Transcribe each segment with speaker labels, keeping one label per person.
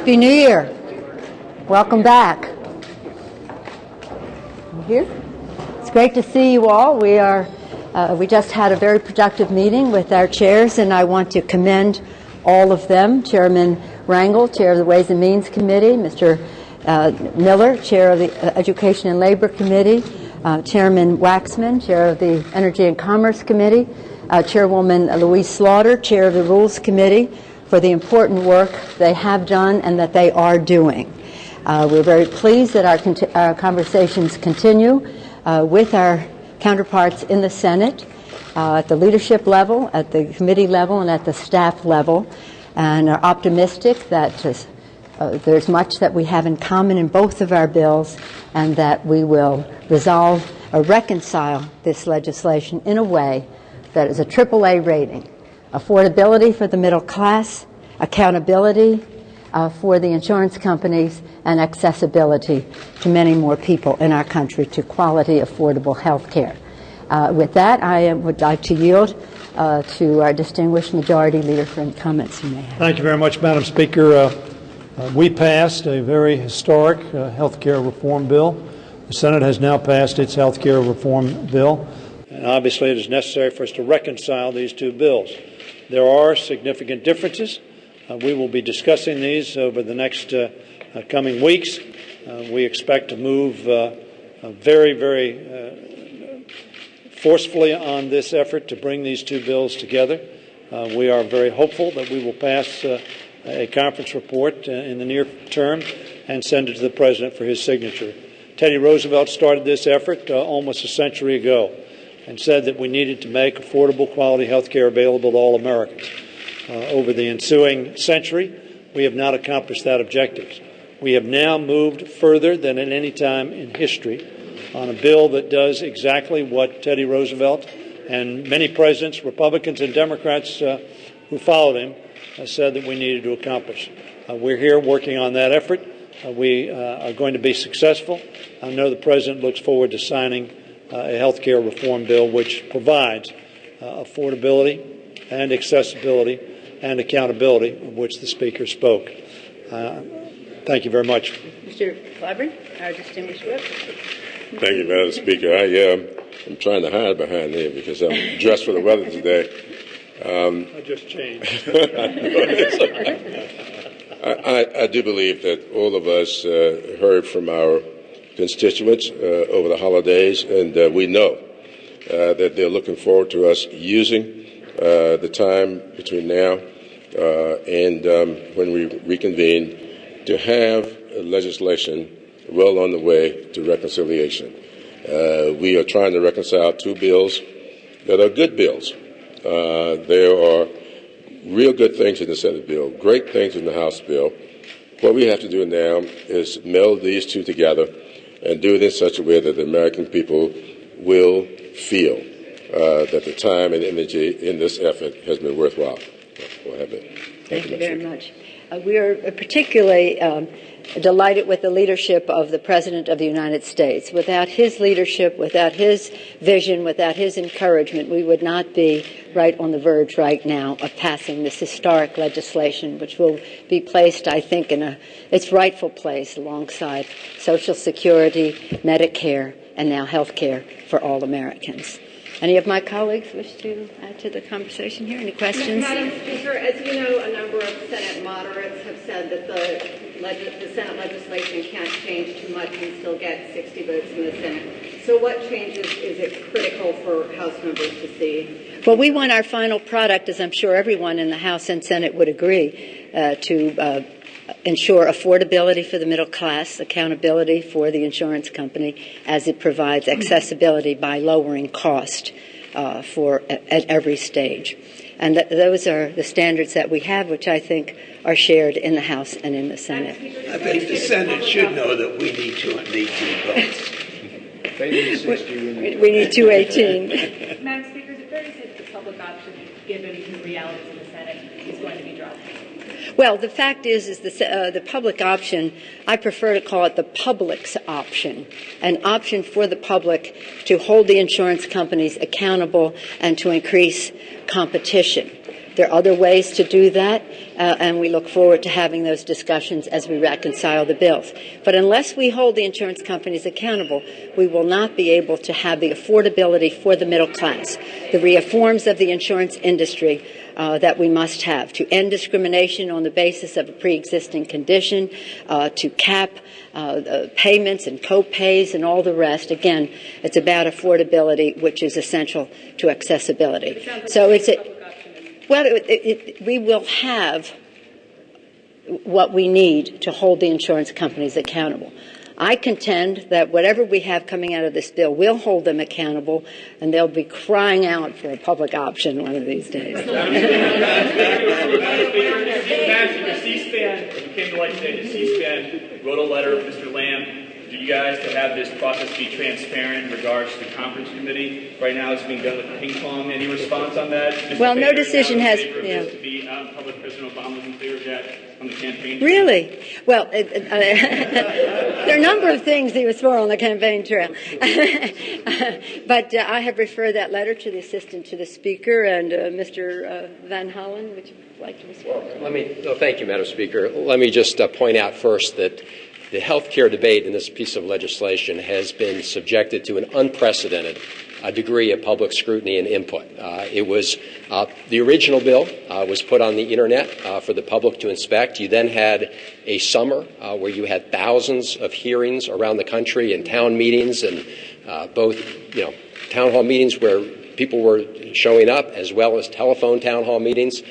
Speaker 1: Happy New Year. Welcome back. Here. It's great to see you all. We just had a very productive meeting with our chairs, and I want to commend all of them. Chairman Rangel, Chair of the Ways and Means Committee, Mr. Miller, Chair of the Education and Labor Committee, Chairman Waxman, Chair of the Energy and Commerce Committee, Chairwoman Louise Slaughter, Chair of the Rules Committee, for the important work they have done and that they are doing. We're very pleased that our conversations continue with our counterparts in the Senate, at the leadership level, at the committee level, and at the staff level, and are optimistic that there's much that we have in common in both of our bills, and that we will resolve or reconcile this legislation in a way that is a AAA rating. Affordability for the middle class, accountability for the insurance companies, and accessibility to many more people in our country to quality, affordable health care. With that, I would like to yield to our distinguished majority leader for any comments you may have.
Speaker 2: Thank you very much, Madam Speaker. We passed a very historic health care reform bill. The Senate has now passed its health care reform bill. And obviously, it is necessary for us to reconcile these two bills. There are significant differences. We will be discussing these over the next coming weeks. We expect to move very, very forcefully on this effort to bring these two bills together. We are very hopeful that we will pass a conference report in the near term and send it to the President for his signature. Teddy Roosevelt started this effort almost a century ago and said that we needed to make affordable, quality health care available to all Americans. Over the ensuing century, we have not accomplished that objective. We have now moved further than at any time in history on a bill that does exactly what Teddy Roosevelt and many presidents, Republicans and Democrats who followed him, said that we needed to accomplish. We're here working on that effort. We are going to be successful. I know the President looks forward to signing a health care reform bill which provides affordability and accessibility and accountability, of which the Speaker spoke. Thank you very much.
Speaker 1: Mr. Clyburn, our distinguished whip.
Speaker 3: Thank you, Madam Speaker. I'm trying to hide behind here because I'm dressed for the weather today.
Speaker 2: I just changed.
Speaker 3: I do believe that all of us heard from our constituents over the holidays, and we know that they're looking forward to us using the time between now and when we reconvene to have legislation well on the way to reconciliation. We are trying to reconcile two bills that are good bills. There are real good things in the Senate bill, great things in the House bill. What we have to do now is meld these two together and do it in such a way that the American people will feel that the time and energy in this effort has been worthwhile.
Speaker 1: Thank you very much. We are particularly delighted with the leadership of the President of the United States. Without his leadership, without his vision, without his encouragement, we would not be right on the verge right now of passing this historic legislation, which will be placed, I think, in its rightful place alongside Social Security, Medicare, and now health care for all Americans. Any of my colleagues wish to add to the conversation here? Any questions?
Speaker 4: Madam Speaker, as you know, a number of Senate moderates have said that the Senate legislation can't change too much and still get 60 votes in the Senate. So what changes is it critical for House members to see?
Speaker 1: Well, we want our final product, as I'm sure everyone in the House and Senate would agree, to ensure affordability for the middle class, accountability for the insurance company, as it provides accessibility by lowering cost at every stage. And those are the standards that we have, which I think are shared in the House and in the Senate.
Speaker 5: I think the Senate should know that we need 218 votes.
Speaker 6: They need 60.
Speaker 1: We need 218.
Speaker 7: Madam Speaker, is it fair to say that the public option, given the realities in the Senate, is going to be dropped?
Speaker 1: Well, the fact is the public option, I prefer to call it the public's option, an option for the public to hold the insurance companies accountable and to increase competition. There are other ways to do that, and we look forward to having those discussions as we reconcile the bills. But unless we hold the insurance companies accountable, we will not be able to have the affordability for the middle class, the reforms of the insurance industry that we must have to end discrimination on the basis of a pre-existing condition, to cap payments and co-pays and all the rest. Again, it's about affordability, which is essential to accessibility. So we will have what we need to hold the insurance companies accountable. I contend that whatever we have coming out of this bill will hold them accountable, and they'll be crying out for a public option one of these days.
Speaker 8: C-SPAN came to light today. The C-SPAN wrote a letter, Mr. Lamb, to you guys to have this process be transparent in regards to the conference committee. Right now it's being done with ping pong. Any response on that? Mr.
Speaker 1: Well,
Speaker 8: Baker,
Speaker 1: no decision has...
Speaker 8: To be public. President Obama was in favor of that on the campaign trail.
Speaker 1: Really? Well, there are a number of things he was for on the campaign trail. But I have referred that letter to the assistant to the Speaker, and Mr. Van Hollen, would you like to respond?
Speaker 9: Thank you, Madam Speaker. Let me just point out first that the health care debate in this piece of legislation has been subjected to an unprecedented degree of public scrutiny and input. It was the original bill was put on the Internet for the public to inspect. You then had a summer where you had thousands of hearings around the country and town meetings, and both town hall meetings where people were showing up as well as telephone town hall meetings.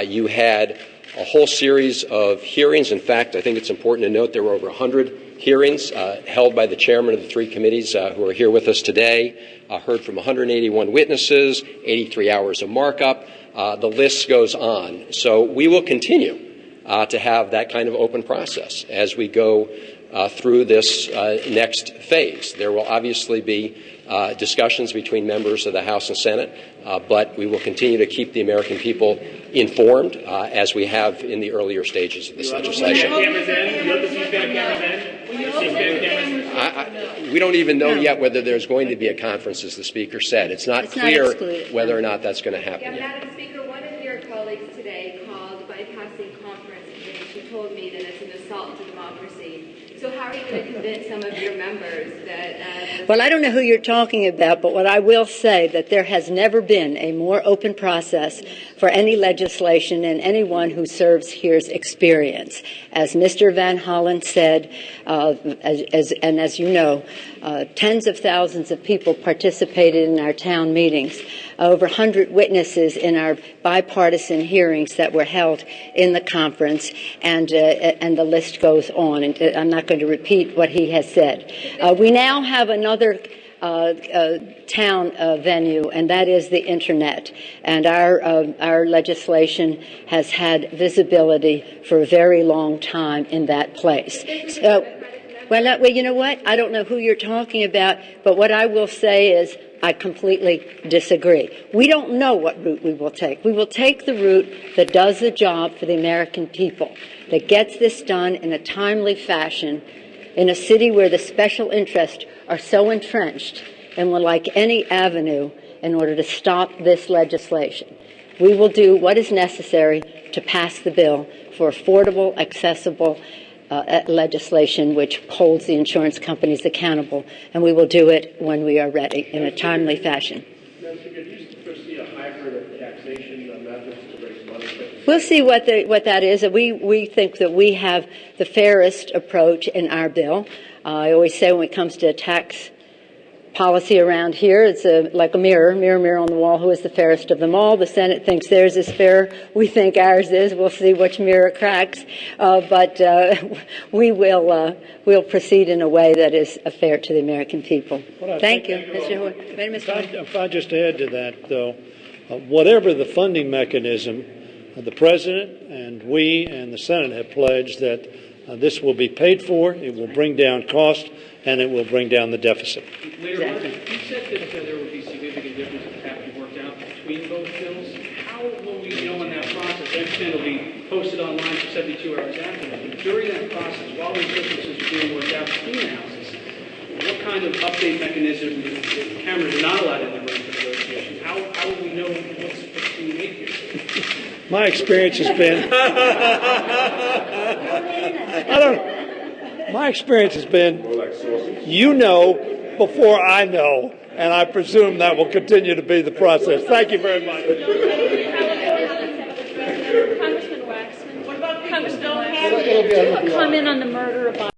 Speaker 9: You had a whole series of hearings. In fact, I think it's important to note there were over 100 hearings held by the chairman of the three committees who are here with us today, heard from 181 witnesses, 83 hours of markup. The list goes on. So we will continue to have that kind of open process as we go through this next phase. There will obviously be discussions between members of the House and Senate, but we will continue to keep the American people informed as we have in the earlier stages of this legislation. We don't even know yet whether there's going to be a conference, as the Speaker said. It's not clear whether or not that's going to happen yet.
Speaker 10: Madam Speaker, one of your colleagues today called bypassing conference committees. She told me that it's an assault to democracy. So how are you going to convince some of your members that...
Speaker 1: Well, I don't know who you're talking about, but what I will say that there has never been a more open process for any legislation and anyone who serves here's experience. As Mr. Van Hollen said, as you know, tens of thousands of people participated in our town meetings, over 100 witnesses in our bipartisan hearings that were held in the conference, and the list goes on. And I'm not going to repeat what he has said. We now have another town venue, and that is the Internet. And our legislation has had visibility for a very long time in that place. So, well, you know what? I don't know who you're talking about, but what I will say is I completely disagree. We don't know what route we will take. We will take the route that does the job for the American people, that gets this done in a timely fashion in a city where the special interests are so entrenched and will like any avenue in order to stop this legislation. We will do what is necessary to pass the bill for affordable, accessible legislation which holds the insurance companies accountable, and we will do it when we are ready in a timely fashion. We'll see what that is. We think that we have the fairest approach in our bill. I always say when it comes to tax policy around here, it's like a mirror on the wall. Who is the fairest of them all? The Senate thinks theirs is fair. We think ours is. We'll see which mirror cracks. But we'll proceed in a way that is fair to the American people. Thank you, Mr. Hoyle.
Speaker 2: If I just add to that, though, whatever the funding mechanism, the President and we and the Senate have pledged that this will be paid for, it will bring down cost, and it will bring down the deficit.
Speaker 8: Later on, you said that there would be significant differences that have to be worked out between both bills. How will we know in that process? I understand it'll be posted online for 72 hours afterwards, but during that process, while these differences are being worked out between the houses, what kind of update mechanism, if cameras are not allowed in the room for negotiation, how will we know what's being made here?
Speaker 2: My experience has been, my experience has been, you know before I know, and I presume that will continue to be the process. Thank you very much.
Speaker 7: Congressman Waxman. Congressman Waxman. Comment on the murder of